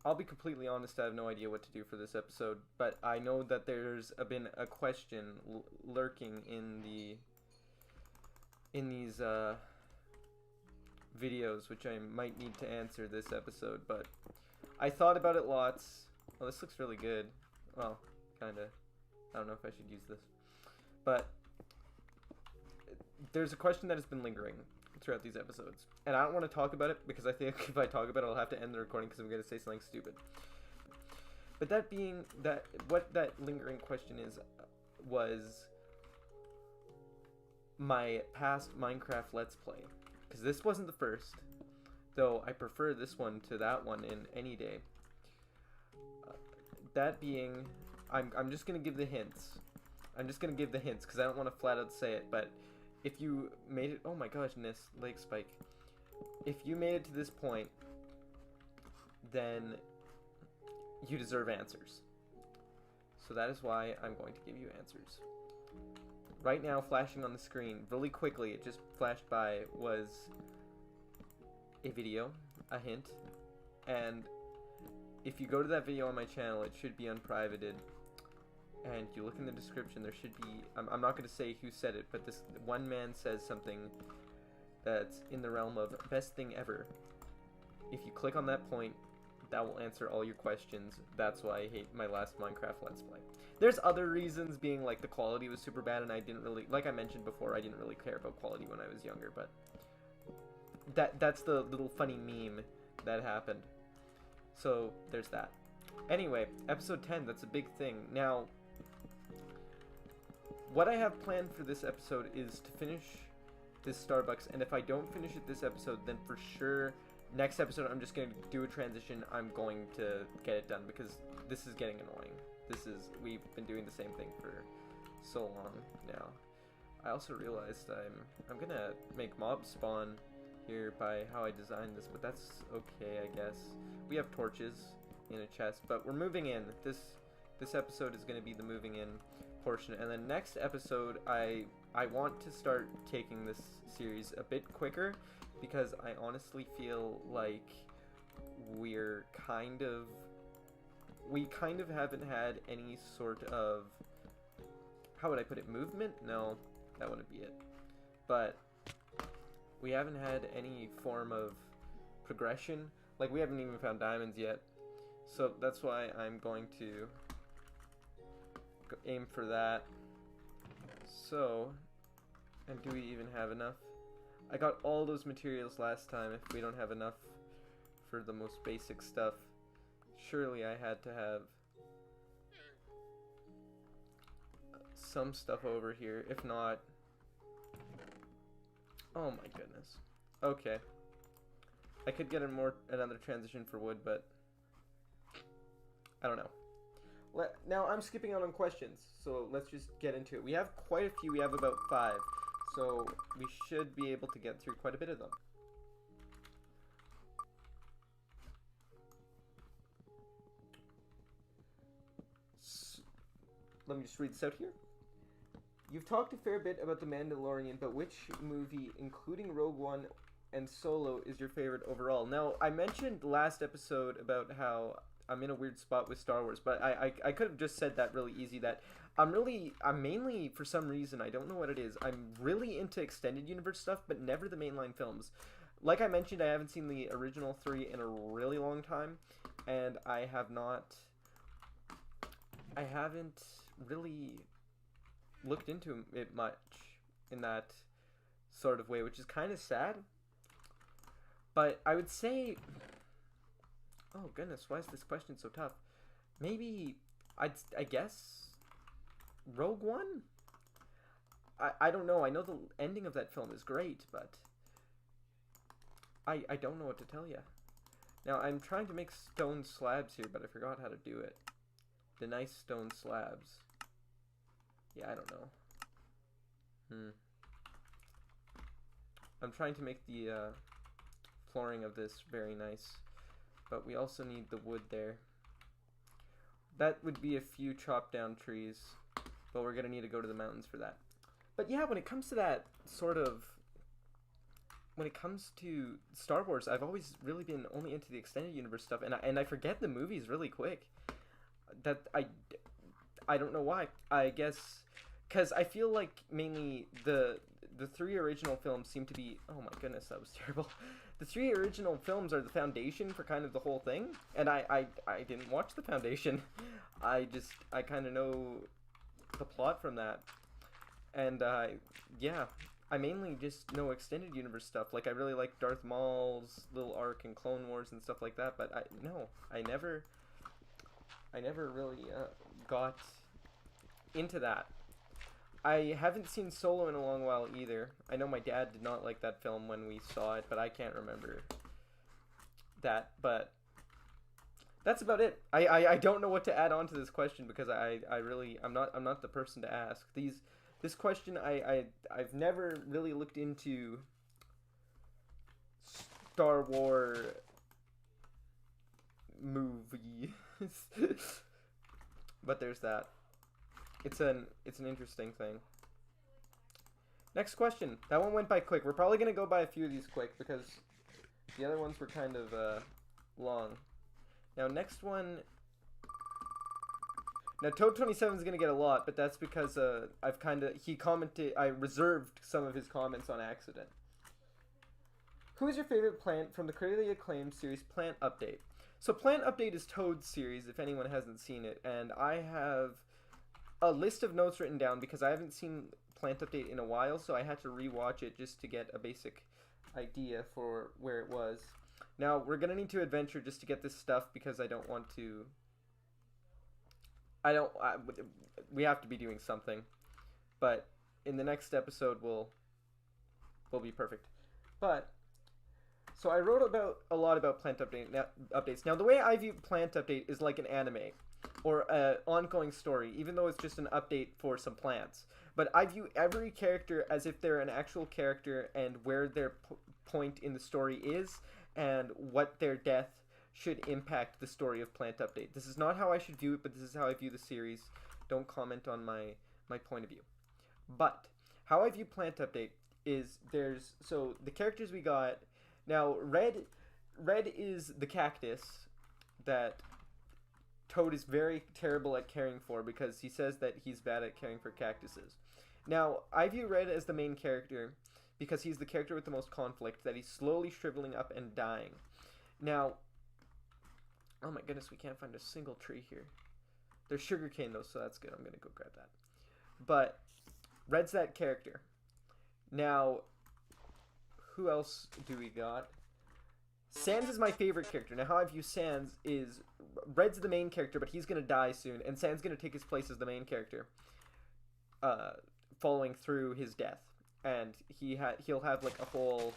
I'll be completely honest, I have no idea what to do for this episode, but I know that there's been a question lurking in these videos, which I might need to answer this episode, but I thought about it lots. Well, this looks really good. Well, kinda. I don't know if I should use this. But there's a question that has been lingering throughout these episodes. And I don't want to talk about it because I think if I talk about it, I'll have to end the recording because I'm going to say something stupid. But that being that, what that lingering question is, was my past Minecraft Let's Play. Because this wasn't the first, though I prefer this one to that one in any day. That being, I'm just going to give the hints. I'm just going to give the hints because I don't want to flat out say it, but if you made it, oh my gosh, leg spike. If you made it to this point, then you deserve answers. So that is why I'm going to give you answers. Right now, flashing on the screen, really quickly, it just flashed by, was a video, a hint, and if you go to that video on my channel, it should be unprivated, and you look in the description, there should be, I'm not going to say who said it, but this one man says something that's in the realm of best thing ever. If you click on that point, that will answer all your questions. That's why I hate my last Minecraft Let's Play. There's other reasons, being like the quality was super bad and I didn't really, like I mentioned before, I didn't really care about quality when I was younger, but that's the little funny meme that happened. So there's that. Anyway, episode 10, that's a big thing. Now, what I have planned for this episode is to finish this Starbucks, and if I don't finish it this episode, then for sure next episode I'm just going to do a transition. I'm going to get it done because this is getting annoying. We've been doing the same thing for so long now. I also realized I'm gonna make mobs spawn here by how I designed this, but that's okay, I guess. We have torches in a chest, but we're moving in. This episode is going to be the moving in portion, and then next episode I want to start taking this series a bit quicker because I honestly feel like we kind of haven't had any sort of, how would I put it, movement? No, that wouldn't be it. But we haven't had any form of progression. Like, we haven't even found diamonds yet. So that's why I'm going to aim for that. So, and do we even have enough? I got all those materials last time. If we don't have enough for the most basic stuff, surely I had to have some stuff over here. If not, oh my goodness. Okay. I could get another transition for wood, but I don't know. Now I'm skipping out on questions, so let's just get into it. We have quite a few. We have about 5, so we should be able to get through quite a bit of them. Let me just read this out here. You've talked a fair bit about The Mandalorian, but which movie, including Rogue One and Solo, is your favorite overall? Now, I mentioned last episode about how I'm in a weird spot with Star Wars, but I could have just said that really easy, that I'm mainly, for some reason, I don't know what it is, I'm really into extended universe stuff, but never the mainline films. Like I mentioned, I haven't seen the original 3 in a really long time, and I haven't really looked into it much in that sort of way, which is kind of sad. But I would say, oh goodness, why is this question so tough? Maybe I guess Rogue One? I don't know. I know the ending of that film is great, but I don't know what to tell you. Now, I'm trying to make stone slabs here, but I forgot how to do it. The nice stone slabs. Yeah, I don't know. I'm trying to make the flooring of this very nice, but we also need the wood there. That would be a few chopped down trees, but we're gonna need to go to the mountains for that. But yeah, when it comes to that sort of, when it comes to Star Wars, I've always really been only into the extended universe stuff, and I forget the movies really quick. That I don't know why. I guess because I feel like mainly the three original films seem to be. Oh my goodness, that was terrible. The three original films are the foundation for kind of the whole thing, and I didn't watch the foundation. I kind of know the plot from that, and yeah. I mainly just know extended universe stuff. Like I really like Darth Maul's little arc in Clone Wars and stuff like that. But I never really got into that. I haven't seen Solo in a long while either. I know my dad did not like that film when we saw it, but I can't remember that. But that's about it. I don't know what to add on to this question because I'm not the person to ask. This question, I've never really looked into Star Wars movies, but there's that. It's an interesting thing. Next question. That one went by quick. We're probably gonna go by a few of these quick because the other ones were kind of long. Now next one. Now, Toad27 is going to get a lot, but that's because I reserved some of his comments on accident. Who is your favorite plant from the critically acclaimed series Plant Update? So Plant Update is Toad's series, if anyone hasn't seen it, and I have a list of notes written down because I haven't seen Plant Update in a while, so I had to rewatch it just to get a basic idea for where it was. Now, we're going to need to adventure just to get this stuff because I don't want to... we have to be doing something, but in the next episode we'll be perfect. But so I wrote a lot about Plant updates. Now the way I view Plant Update is like an anime or an ongoing story, even though it's just an update for some plants. But I view every character as if they're an actual character and where their point in the story is and what their death should impact the story of Plant Update. This is not how I should view it, but this is how I view the series. Don't comment on my point of view. But how I view Plant Update is so the characters we got. Now Red is the cactus that Toad is very terrible at caring for because he says that he's bad at caring for cactuses. Now I view Red as the main character because he's the character with the most conflict, that he's slowly shriveling up and dying. Now, oh my goodness, we can't find a single tree here. There's sugarcane though, so that's good. I'm gonna go grab that. But Red's that character. Now, who else do we got? Sans is my favorite character. Now, how I view Sans is Red's the main character, but he's gonna die soon, and Sans gonna take his place as the main character, following through his death, and he'll have like a whole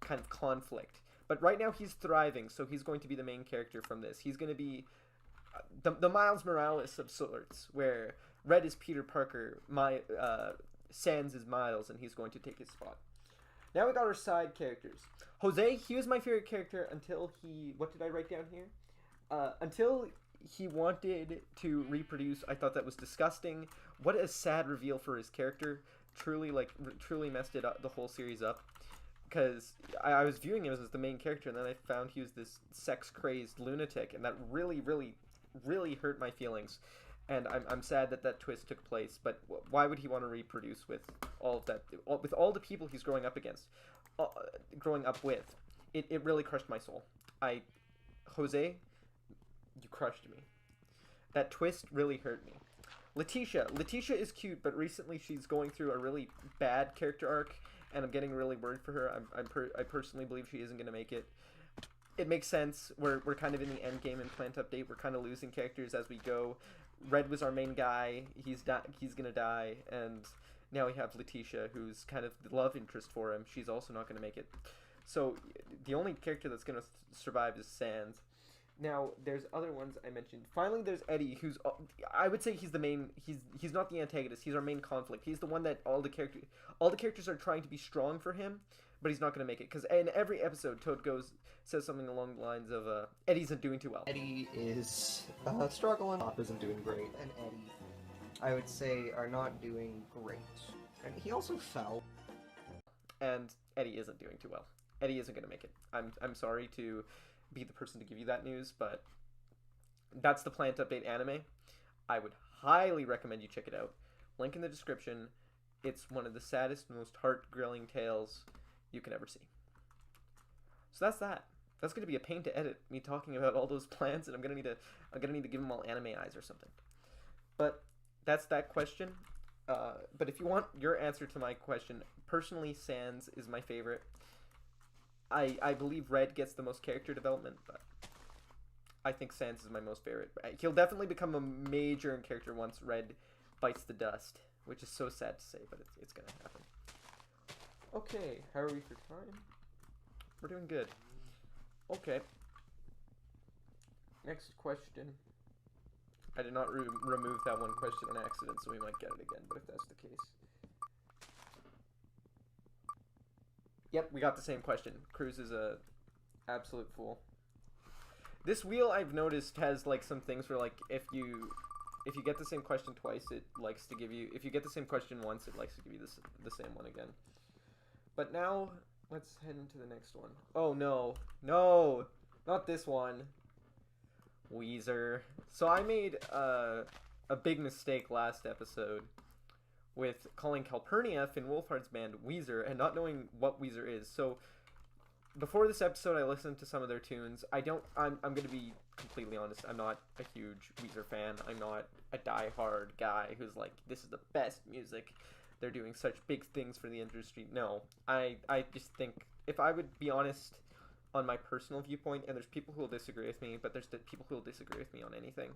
kind of conflict. But right now he's thriving, so he's going to be the main character from this. He's going to be the Miles Morales of sorts, where Red is Peter Parker, Sans is Miles, and he's going to take his spot. Now we got our side characters. Jose, he was my favorite character until he... What did I write down here? Until he wanted to reproduce. I thought that was disgusting. What a sad reveal for his character. Truly messed it up, the whole series up. Because I was viewing him as the main character, and then I found he was this sex-crazed lunatic, and that really, really, really hurt my feelings. And I'm sad that twist took place, but why would he want to reproduce with all of that, with all the people he's growing up with? It really crushed my soul. Jose, you crushed me. That twist really hurt me. Letitia is cute, but recently she's going through a really bad character arc, and I'm getting really worried for her. I personally believe she isn't going to make it. It makes sense. We're kind of in the end game in Plant Update. We're kind of losing characters as we go. Red was our main guy. He's going to die, and now we have Letitia, who's kind of the love interest for him. She's also not going to make it. So the only character that's going to survive is Sans. Now, there's other ones I mentioned. Finally, there's Eddie, who's... I would say he's the main... He's not the antagonist. He's our main conflict. He's the one that all the characters are trying to be strong for him, but he's not going to make it. Because in every episode, Toad says something along the lines of, Eddie's not doing too well. Eddie is struggling. Pop isn't doing great. And Eddie, I would say, are not doing great. And he also fell. And Eddie isn't doing too well. Eddie isn't going to make it. I'm sorry to be the person to give you that news, but that's the Plant Update anime. I would highly recommend you check it out. Link in the description. It's one of the saddest, most heart-grilling tales you can ever see. So that's that. That's gonna be a pain to edit, me talking about all those plants, and I'm gonna need to give them all anime eyes or something. But that's that question. But if you want your answer to my question, personally, Sans is my favorite. I believe Red gets the most character development, but I think Sans is my most favorite. He'll definitely become a major in character once Red bites the dust, which is so sad to say, but it's gonna happen. Okay, how are we for time? We're doing good. Okay. Next question. I did not remove that one question on accident, so we might get it again, but if that's the case. Yep, we got the same question. Cruz is a absolute fool. This wheel, I've noticed, has like some things where like if you get the same question twice, it likes to give you, if you get the same question once, it likes to give you the same one again. But now let's head into the next one. Oh no, no, not this one. Weezer. So I made a big mistake last episode with calling Calpurnia, Finn Wolfhard's band, Weezer, and not knowing what Weezer is. So before this episode, I listened to some of their tunes. I'm going to be completely honest. I'm not a huge Weezer fan. I'm not a die-hard guy who's like, this is the best music. They're doing such big things for the industry. No, I just think, if I would be honest on my personal viewpoint, and there's people who will disagree with me, but there's people who will disagree with me on anything.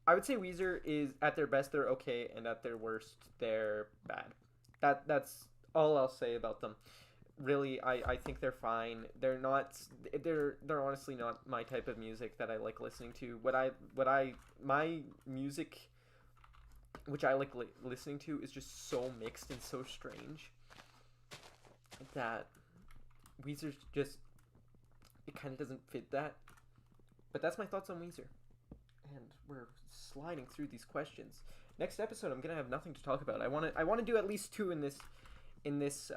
I would say Weezer is, at their best, they're okay, and at their worst, they're bad. That's all I'll say about them. Really, I think they're fine. They're honestly not my type of music that I like listening to. My music, which I like listening to, is just so mixed and so strange that Weezer's just, it kind of doesn't fit that. But that's my thoughts on Weezer. And we're sliding through these questions. Next episode, I'm gonna have nothing to talk about. I want to do at least 2 in this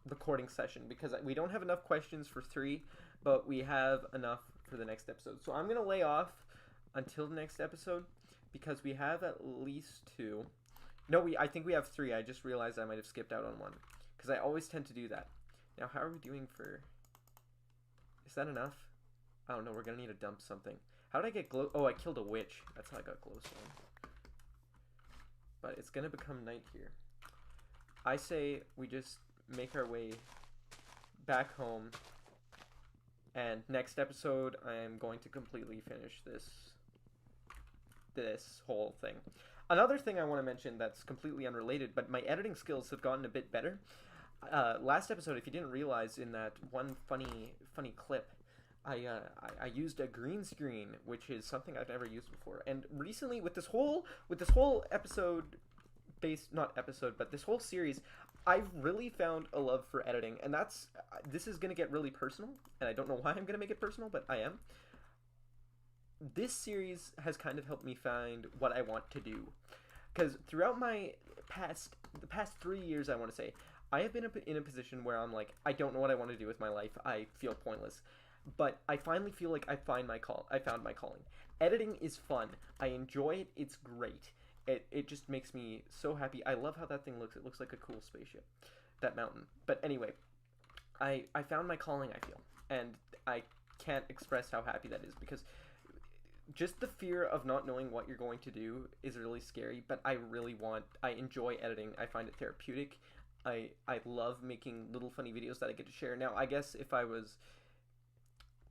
recording session, because we don't have enough questions for 3, but we have enough for the next episode. So I'm gonna lay off until the next episode, because we have at least 2. No, I think we have 3. I just realized I might have skipped out on one, because I always tend to do that. Now, how are we doing for... Is that enough? I don't know. We're gonna need to dump something. How did I get glow... Oh, I killed a witch. That's how I got glowstone. But it's gonna become night here. I say we just make our way back home, and next episode I am going to completely finish this whole thing. Another thing I want to mention that's completely unrelated, but my editing skills have gotten a bit better. Last episode, if you didn't realize, in that one funny clip, I used a green screen, which is something I've never used before. And recently, with this whole episode this whole series, I've really found a love for editing, and this is gonna get really personal, and I don't know why I'm gonna make it personal, but I am. This series has kind of helped me find what I want to do, because throughout the past 3 years, I want to say, I have been in a position where I'm like, I don't know what I want to do with my life. I feel pointless. But I finally feel like I found my calling. Editing is fun. I enjoy it. It's great. It just makes me so happy. I love how that thing looks. It looks like a cool spaceship. That mountain. But anyway, I found my calling, I feel. And I can't express how happy that is, because just the fear of not knowing what you're going to do is really scary, but I enjoy editing. I find it therapeutic. I love making little funny videos that I get to share. Now, I guess if I was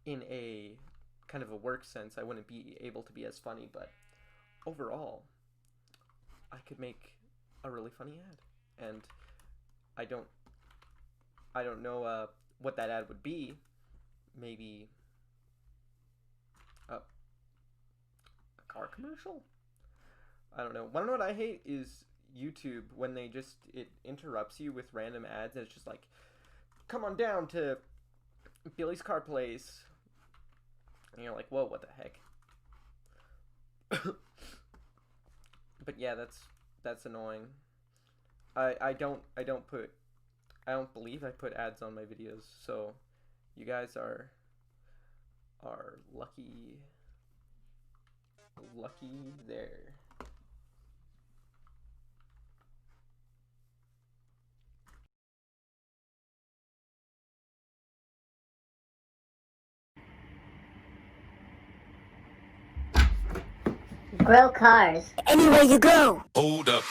in a kind of a work sense, I wouldn't be able to be as funny, but overall, I could make a really funny ad. And I don't know what that ad would be. Maybe a car commercial? I don't know. Wanna know what I hate is YouTube, when it interrupts you with random ads, and it's just like, come on down to Billy's Car Place, and you're like, whoa, what the heck? But yeah, that's annoying. I don't put I don't believe I put ads on my videos, so you guys are lucky there. Grow cars. Anywhere you go. Hold up.